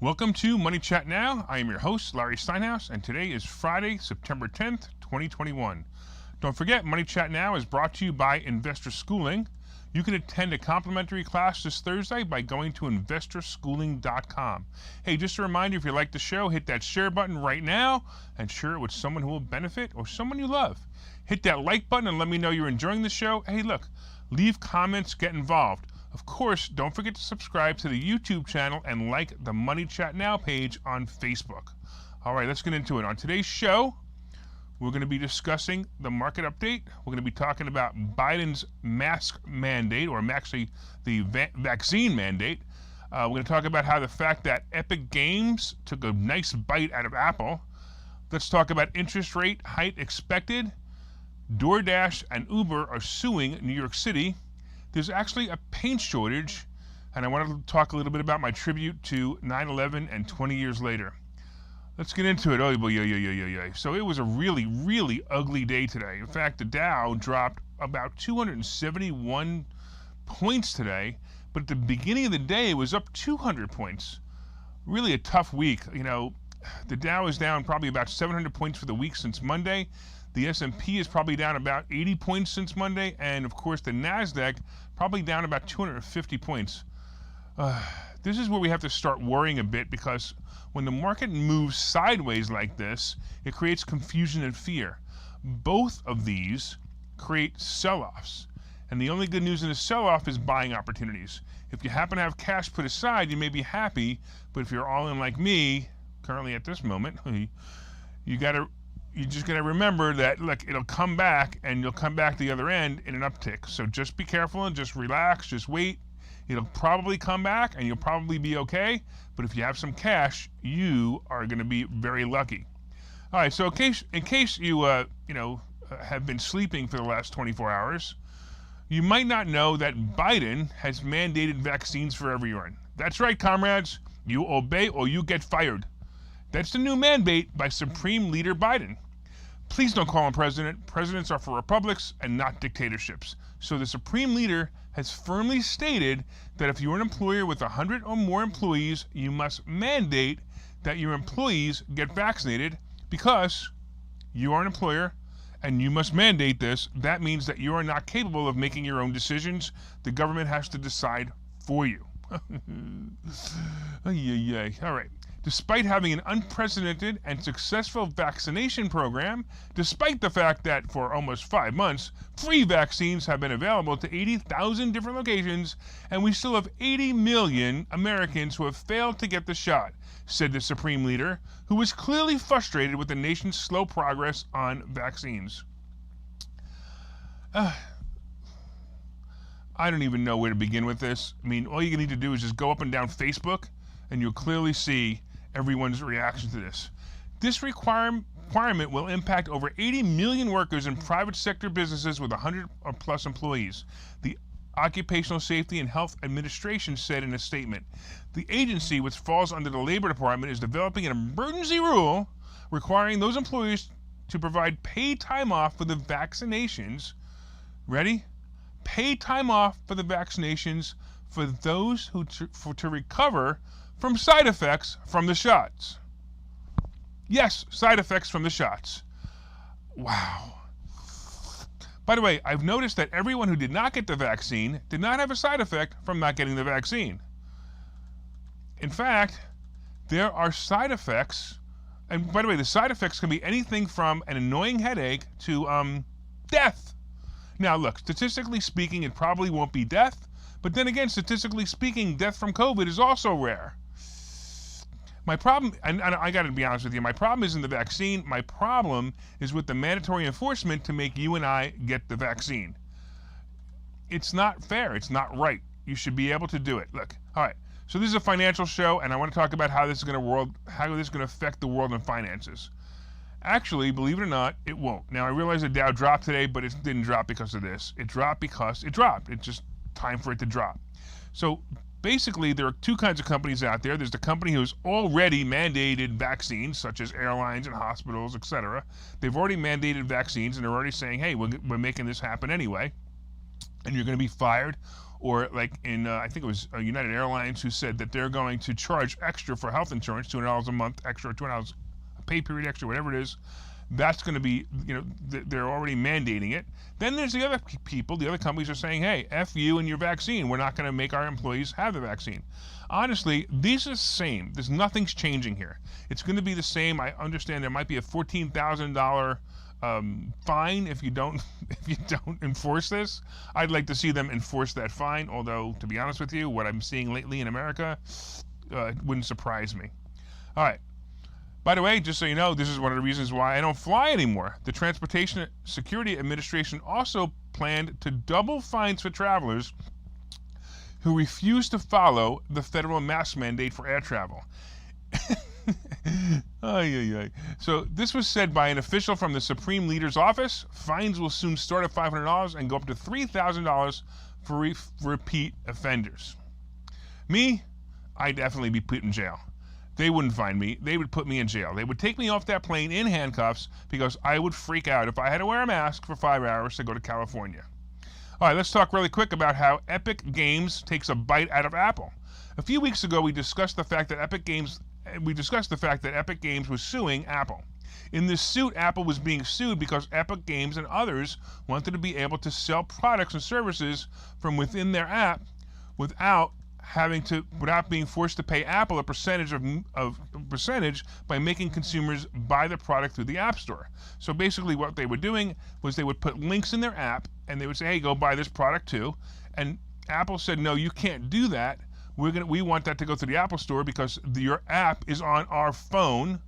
Welcome to Money Chat Now. I am your host, Larry Steinhouse, and today is Friday, September 10th, 2021. Don't forget, Money Chat Now is brought to you by Investor Schooling. You can attend a complimentary class this Thursday by going to investorschooling.com. Hey, just a reminder, if you like the show, hit that share button right now and share it with someone who will benefit or someone you love. Hit that like button and let me know you're enjoying the show. Hey, look, leave comments, get involved. Of course, don't forget to subscribe to the YouTube channel and like the Money Chat Now page on Facebook. All right, let's get into it. On today's show, we're going to be discussing the market update. We're going to be talking about Biden's mask mandate, or actually the vaccine mandate. We're going to talk about how the fact that Epic Games took a nice bite out of Apple. Let's talk about interest rate hike expected. DoorDash and Uber are suing New York City. There's actually a paint shortage, and I want to talk a little bit about my tribute to 9/11 and 20 years later. Let's get into it. Oh, yeah. So it was a really, really ugly day today. In fact, the Dow dropped about 271 points today, but at the beginning of the day, it was up 200 points. Really a tough week. You know, the Dow is down probably about 700 points for the week since Monday. The S&P is probably down about 80 points since Monday, and of course the NASDAQ probably down about 250 points. This is where we have to start worrying a bit, because when the market moves sideways like this, it creates confusion and fear. Both of these create sell-offs, and the only good news in a sell-off is buying opportunities. If you happen to have cash put aside, you may be happy, but if you're all in like me, currently at this moment, you just got to remember that, look, it'll come back, and you'll come back the other end in an uptick. So just be careful and just relax, just wait. It'll probably come back, and you'll probably be okay. But if you have some cash, you are going to be very lucky. All right, so in case you have been sleeping for the last 24 hours, you might not know that Biden has mandated vaccines for everyone. That's right, comrades. You obey or you get fired. That's the new mandate by Supreme Leader Biden. Please don't call him president. Presidents are for republics and not dictatorships. So the Supreme Leader has firmly stated that if you're an employer with 100 or more employees, you must mandate that your employees get vaccinated, because you are an employer and you must mandate this. That means that you are not capable of making your own decisions. The government has to decide for you. All right. Despite having an unprecedented and successful vaccination program, despite the fact that for almost 5 months, free vaccines have been available to 80,000 different locations, and we still have 80 million Americans who have failed to get the shot, said the Supreme Leader, who was clearly frustrated with the nation's slow progress on vaccines. I don't even know where to begin with this. I mean, all you need to do is just go up and down Facebook, and you'll clearly see everyone's reaction to this. This requirement will impact over 80 million workers in private sector businesses with 100 or plus employees, the Occupational Safety and Health Administration said in a statement. The agency, which falls under the Labor Department, is developing an emergency rule requiring those employees to provide paid time off for the vaccinations. Ready? Paid time off for the vaccinations for those who to recover from side effects from the shots. Yes, side effects from the shots. Wow. By the way, I've noticed that everyone who did not get the vaccine did not have a side effect from not getting the vaccine. In fact, there are side effects, and by the way, the side effects can be anything from an annoying headache to death. Now look, statistically speaking, it probably won't be death, but then again, statistically speaking, death from COVID is also rare. My problem, and I got to be honest with you, my problem isn't the vaccine. My problem is with the mandatory enforcement to make you and I get the vaccine. It's not fair. It's not right. You should be able to do it. Look, all right. So this is a financial show, and I want to talk about how this is going to affect the world and finances. Actually, believe it or not, it won't. Now I realize the Dow dropped today, but it didn't drop because of this. It dropped because it dropped. It's just time for it to drop. So basically, there are two kinds of companies out there. There's the company who's already mandated vaccines, such as airlines and hospitals, etc. They've already mandated vaccines, and they're already saying, hey, we're making this happen anyway, and you're going to be fired, or like in I think it was United Airlines, who said that they're going to charge extra for health insurance, $200 a month extra, $200 a pay period extra, whatever it is. That's going to be, they're already mandating it. Then there's the other people, the other companies are saying, hey, F you and your vaccine. We're not going to make our employees have the vaccine. Honestly, these are the same. There's nothing's changing here. It's going to be the same. I understand there might be a $14,000 fine if you don't enforce this. I'd like to see them enforce that fine, although, to be honest with you, what I'm seeing lately in America wouldn't surprise me. All right. By the way, just so you know, this is one of the reasons why I don't fly anymore. The Transportation Security Administration also planned to double fines for travelers who refuse to follow the federal mask mandate for air travel. So this was said by an official from the Supreme Leader's office. Fines will soon start at $500 and go up to $3,000 for repeat offenders. Me, I'd definitely be put in jail. They wouldn't find me. They would put me in jail. They would take me off that plane in handcuffs because I would freak out if I had to wear a mask for 5 hours to go to California. All right, let's talk really quick about how Epic Games takes a bite out of Apple. A few weeks ago, we discussed the fact that Epic Games was suing Apple. In this suit, Apple was being sued because Epic Games and others wanted to be able to sell products and services from within their app without being forced to pay Apple a percentage by making consumers buy the product through the App Store. So basically what they were doing was they would put links in their app and they would say, hey, go buy this product too. And Apple said, no, you can't do that. We want that to go through the Apple Store because your app is on our phone.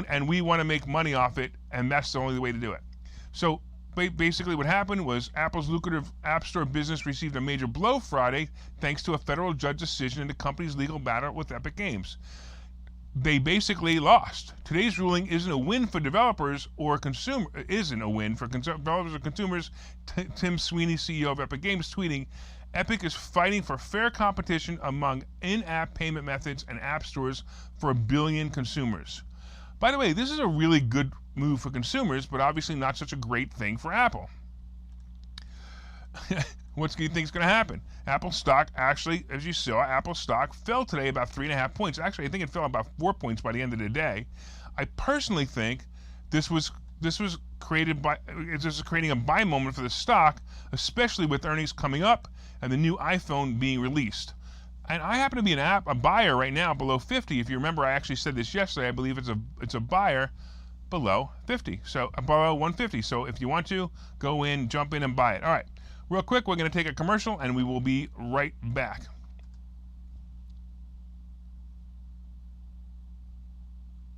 And we want to make money off it, and that's the only way to do it. So basically what happened was Apple's lucrative App Store business received a major blow Friday thanks to a federal judge decision in the company's legal battle with Epic Games. They basically lost. Today's ruling isn't a win for developers or consumers. Tim Sweeney, CEO of Epic Games, tweeting, Epic is fighting for fair competition among in-app payment methods and app stores for 1 billion consumers. By the way, this is a really good move for consumers, but obviously not such a great thing for Apple. What do you think is going to happen? Apple stock actually, as you saw, Apple stock fell today about 3.5 points. Actually, I think it fell about 4 points by the end of the day. I personally think this is creating a buy moment for the stock, especially with earnings coming up and the new iPhone being released. And I happen to be a buyer right now below 50. If you remember, I actually said this yesterday. I believe it's a buyer below 50, so below 150. So if you want to, go in, jump in and buy it. All right, real quick, we're going to take a commercial and we will be right back.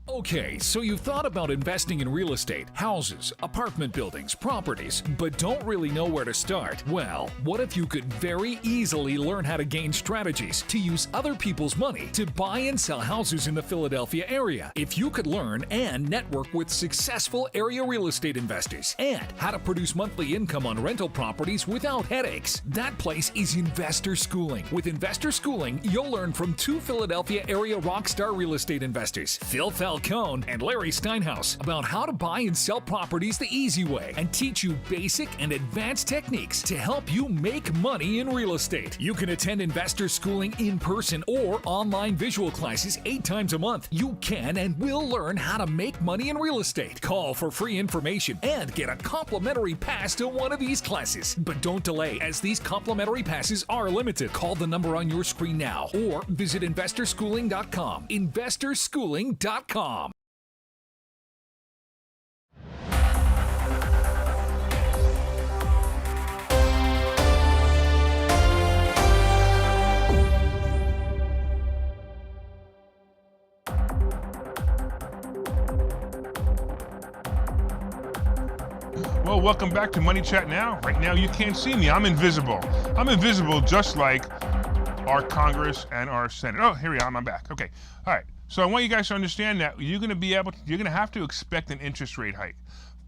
Okay, so you've thought about investing in real estate, houses, apartment buildings, properties, but don't really know where to start? Well, what if you could very easily learn how to gain strategies to use other people's money to buy and sell houses in the Philadelphia area? If you could learn and network with successful area real estate investors and how to produce monthly income on rental properties without headaches, that place is Investor Schooling. With Investor Schooling, you'll learn from 2 Philadelphia area rockstar real estate investors, Phil Falcone and Larry Steinhouse, about how to buy and sell properties the easy way and teach you basic and advanced techniques to help you make money in real estate. You can attend Investor Schooling in person or online visual classes 8 times a month. You can and will learn how to make money in real estate. Call for free information and get a complimentary pass to one of these classes. But don't delay, as these complimentary passes are limited. Call the number on your screen now or visit investorschooling.com. investorschooling.com. Well, welcome back to Money Chat Now. Right now, you can't see me. I'm invisible. I'm invisible just like our Congress and our Senate. Oh, here we are. I'm back. Okay. All right. So I want you guys to understand that you're going to have to expect an interest rate hike.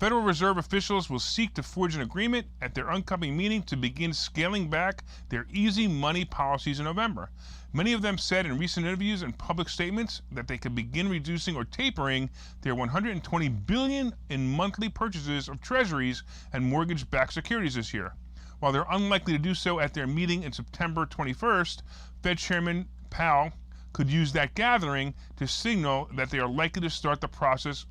Federal Reserve officials will seek to forge an agreement at their upcoming meeting to begin scaling back their easy money policies in November. Many of them said in recent interviews and public statements that they could begin reducing or tapering their $120 billion in monthly purchases of treasuries and mortgage-backed securities this year. While they're unlikely to do so at their meeting in September 21st, Fed Chairman Powell could use that gathering to signal that they are likely to start the process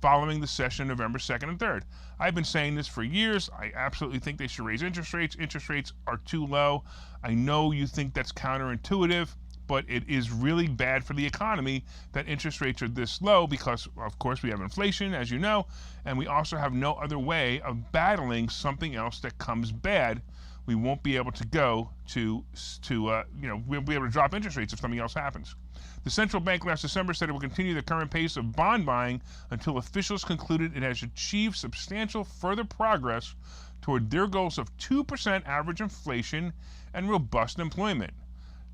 following the session November 2nd and 3rd. I've been saying this for years. I absolutely think they should raise interest rates. Interest rates are too low. I know you think that's counterintuitive, but it is really bad for the economy that interest rates are this low because, of course, we have inflation, as you know, and we also have no other way of battling something else that comes bad. We won't be able to go we'll be able to drop interest rates if something else happens. The central bank last December said it will continue the current pace of bond buying until officials concluded it has achieved substantial further progress toward their goals of 2% average inflation and robust employment.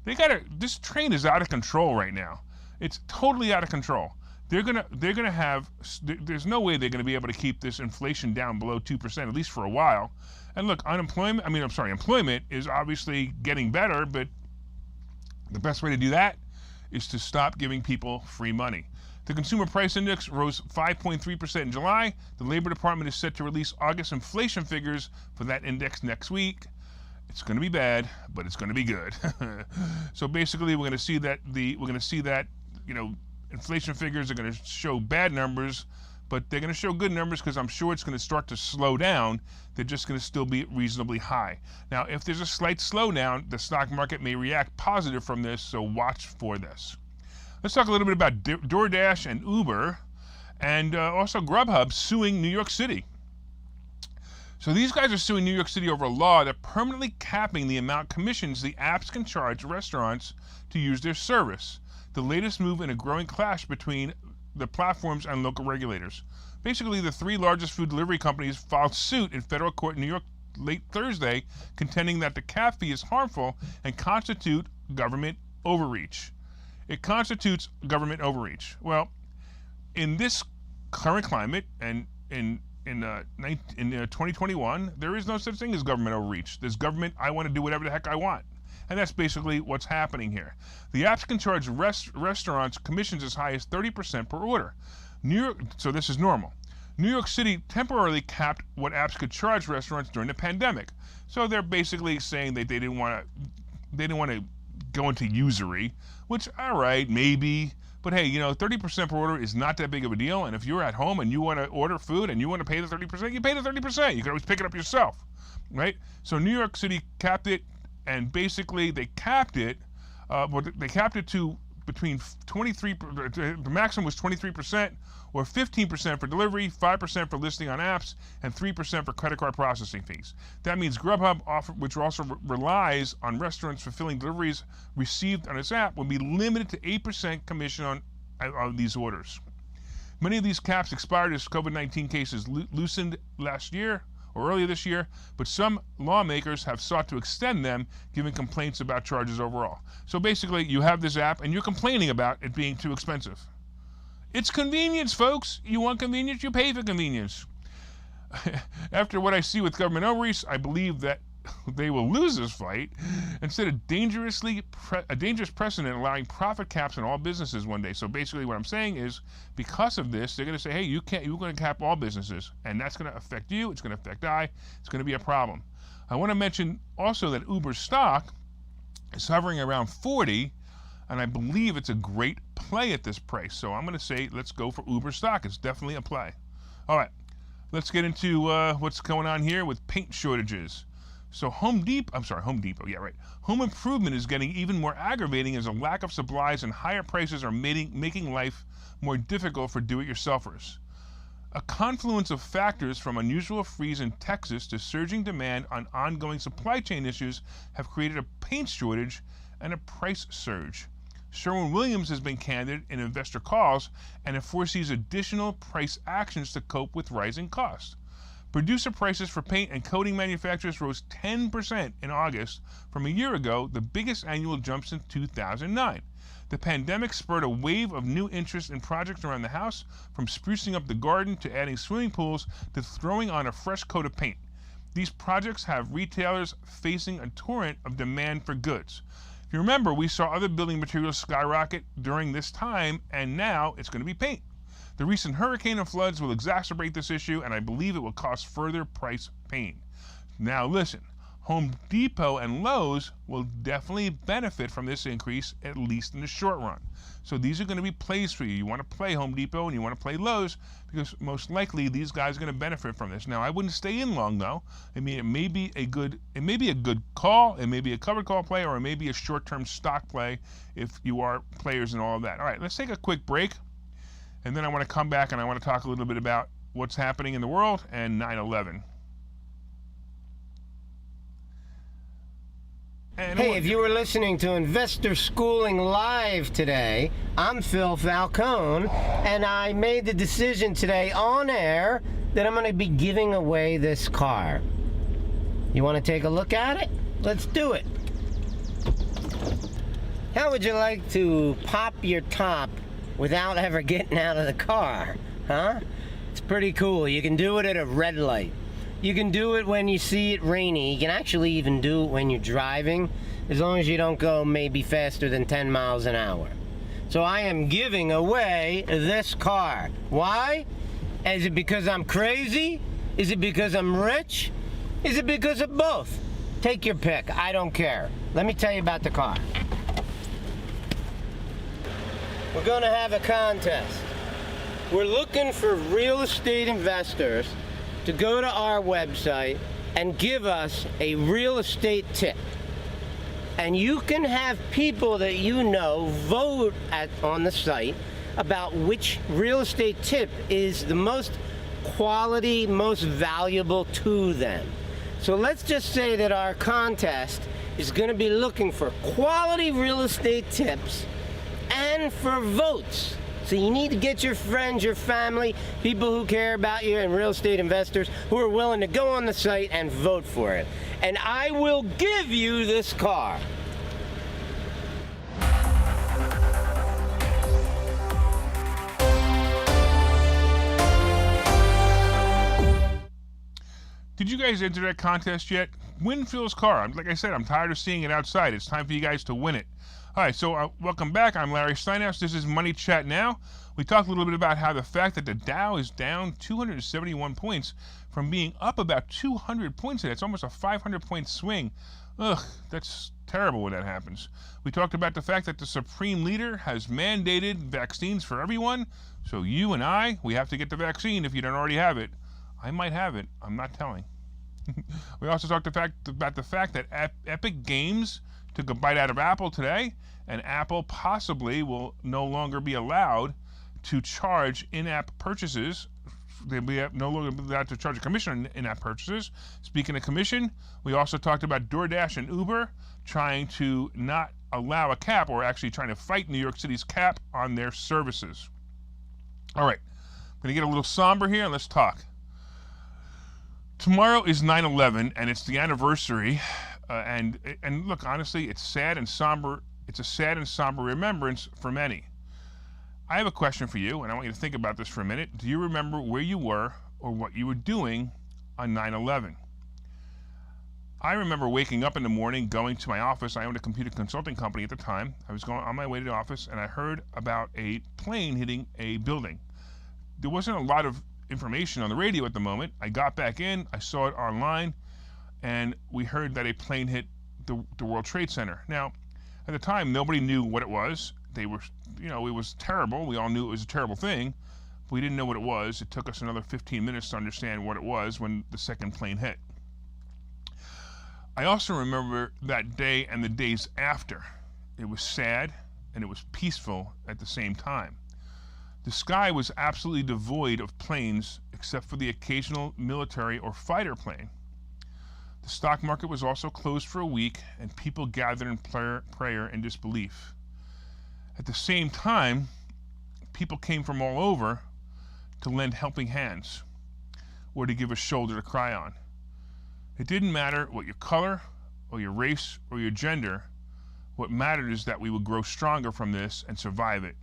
This train is out of control right now. It's totally out of control. There's no way they're gonna be able to keep this inflation down below 2%, at least for a while. And look, employment is obviously getting better, but the best way to do that is to stop giving people free money. The Consumer Price Index rose 5.3% in July. The Labor Department is set to release August inflation figures for that index next week. It's going to be bad, but it's going to be good. So basically, we're going to see that inflation figures are going to show bad numbers, but they're going to show good numbers because I'm sure it's going to start to slow down. They're just going to still be reasonably high. Now, if there's a slight slowdown, the stock market may react positive from this, so watch for this. Let's talk a little bit about DoorDash and Uber, and also Grubhub suing New York City. So these guys are suing New York City over a law that permanently capping the amount commissions the apps can charge restaurants to use their service. The latest move in a growing clash between the platforms and local regulators. Basically, the three largest food delivery companies filed suit in federal court in New York late Thursday, contending that the cap fee is harmful and constitute government overreach. It constitutes government overreach. Well, in this current climate and in 2021, there is no such thing as government overreach. There's government, I want to do whatever the heck I want. And that's basically what's happening here. The apps can charge restaurants commissions as high as 30% per order. So this is normal. New York City temporarily capped what apps could charge restaurants during the pandemic. So they're basically saying that they didn't want to go into usury, which, all right, maybe. But hey, 30% per order is not that big of a deal. And if you're at home and you want to order food and you want to pay the 30%, you pay the 30%. You can always pick it up yourself, right? So New York City capped it, and basically they capped it. They capped it to between 23. The maximum was 23%, or 15% for delivery, 5% for listing on apps, and 3% for credit card processing fees. That means Grubhub, which also relies on restaurants fulfilling deliveries received on its app, will be limited to 8% commission on these orders. Many of these caps expired as COVID-19 cases loosened last year or earlier this year, but some lawmakers have sought to extend them, given complaints about charges overall. So basically, you have this app and you're complaining about it being too expensive. It's convenience, folks. You want convenience, you pay for convenience. After what I see with government overreach, I believe that they will lose this fight and set a dangerous precedent allowing profit caps in all businesses one day. So basically what I'm saying is, because of this, they're going to say, hey, you're going to cap all businesses, and that's going to affect you, it's going to affect it's going to be a problem. I want to mention also that Uber's stock is hovering around 40, and I believe it's a great play at this price. So I'm going to say let's go for Uber stock. It's definitely a play. All right, let's get into what's going on here with paint shortages. So Home Depot, yeah, right. Home improvement is getting even more aggravating as a lack of supplies and higher prices are making life more difficult for do-it-yourselfers. A confluence of factors, from unusual freeze in Texas to surging demand on ongoing supply chain issues, have created a paint shortage and a price surge. Sherwin-Williams has been candid in investor calls, and it foresees additional price actions to cope with rising costs. Producer prices for paint and coating manufacturers rose 10% in August from a year ago, the biggest annual jump since 2009. The pandemic spurred a wave of new interest in projects around the house, from sprucing up the garden to adding swimming pools to throwing on a fresh coat of paint. These projects have retailers facing a torrent of demand for goods. If you remember, we saw other building materials skyrocket during this time, and now it's going to be paint. The recent hurricane and floods will exacerbate this issue, and I believe it will cause further price pain. Now listen, Home Depot and Lowe's will definitely benefit from this increase, at least in the short run. So these are going to be plays for you. You want to play Home Depot and you want to play Lowe's because most likely these guys are going to benefit from this. Now, I wouldn't stay in long though. I mean, it may be a good call, it may be a covered call play, or it may be a short-term stock play if you are players and all of that. All right, let's take a quick break, and then I want to come back and I want to talk a little bit about what's happening in the world and 9/11. Hey, if you were listening to Investor Schooling Live today, I'm Phil Falcone, and I made the decision today on air that I'm going to be giving away this car. You want to take a look at it? Let's do it. How would you like to pop your top without ever getting out of the car? Huh? It's pretty cool. You can do it at a red light. You can do it when you see it rainy. You can actually even do it when you're driving, as long as you don't go maybe faster than 10 miles an hour. So I am giving away this car. Why? Is it because I'm crazy? Is it because I'm rich? Is it because of both? Take your pick. I don't care. Let me tell you about the car. We're going to have a contest. We're looking for real estate investors to go to our website and give us a real estate tip. And you can have people that you know vote on the site about which real estate tip is the most quality, most valuable to them. So let's just say that our contest is going to be looking for quality real estate tips and for votes. So you need to get your friends, your family, people who care about you, and real estate investors who are willing to go on the site and vote for it. And I will give you this car. Did you guys enter that contest yet? Win Phil's car. Like I said, I'm tired of seeing it outside. It's time for you guys to win it. All right, so welcome back. I'm Larry Steinhouse. This is Money Chat Now. We talked a little bit about how the fact that the Dow is down 271 points from being up about 200 points today. It's almost a 500-point swing. Ugh, that's terrible when that happens. We talked about the fact that the Supreme Leader has mandated vaccines for everyone. So you and I, we have to get the vaccine if you don't already have it. I might have it. I'm not telling. We also talked about the fact that Epic Games took a bite out of Apple today, and Apple possibly will no longer be allowed to charge in-app purchases. They'll be no longer allowed to charge a commission on in-app purchases. Speaking of commission, we also talked about DoorDash and Uber trying to not allow a cap, or actually trying to fight New York City's cap on their services. All right, I'm going to get a little somber here, and let's talk. Tomorrow is 9/11, and it's the anniversary. And look, honestly, it's sad and somber. It's a sad and somber remembrance for many. I have a question for you, and I want you to think about this for a minute. Do you remember where you were or what you were doing on 9/11? I remember waking up in the morning, going to my office. I owned a computer consulting company at the time. I was going on my way to the office, and I heard about a plane hitting a building. There wasn't a lot of information on the radio at the moment. I got back in, I saw it online, and we heard that a plane hit the World Trade Center. Now, at the time, nobody knew what it was. They were, it was terrible. We all knew it was a terrible thing, but we didn't know what it was. It took us another 15 minutes to understand what it was when the second plane hit. I also remember that day and the days after. It was sad and it was peaceful at the same time. The sky was absolutely devoid of planes except for the occasional military or fighter plane. The stock market was also closed for a week, and people gathered in prayer and disbelief. At the same time, people came from all over to lend helping hands or to give a shoulder to cry on. It didn't matter what your color or your race or your gender. What mattered is that we would grow stronger from this and survive it.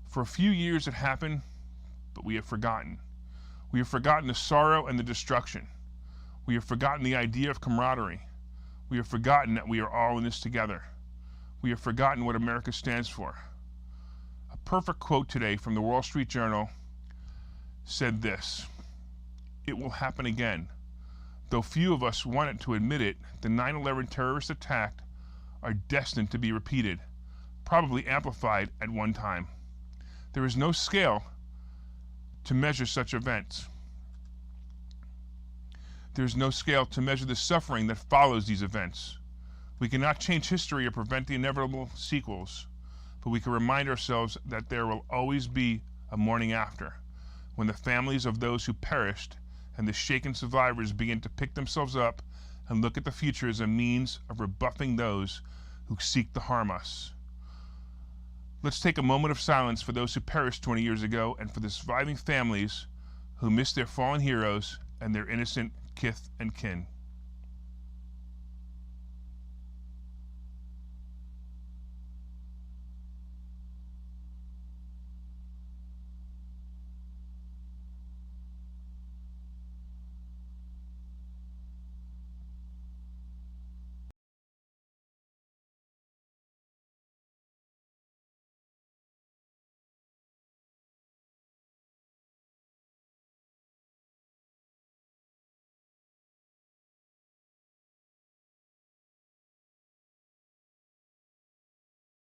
For a few years it happened, but we have forgotten. We have forgotten the sorrow and the destruction. We have forgotten the idea of camaraderie. We have forgotten that we are all in this together. We have forgotten what America stands for. A perfect quote today from the Wall Street Journal said this: "It will happen again. Though few of us wanted to admit it, the 9/11 terrorist attacks are destined to be repeated, probably amplified at one time. There is no scale to measure such events. There is no scale to measure the suffering that follows these events. We cannot change history or prevent the inevitable sequels, but we can remind ourselves that there will always be a morning after, when the families of those who perished and the shaken survivors begin to pick themselves up and look at the future as a means of rebuffing those who seek to harm us. Let's take a moment of silence for those who perished 20 years ago and for the surviving families who missed their fallen heroes and their innocent kith and kin.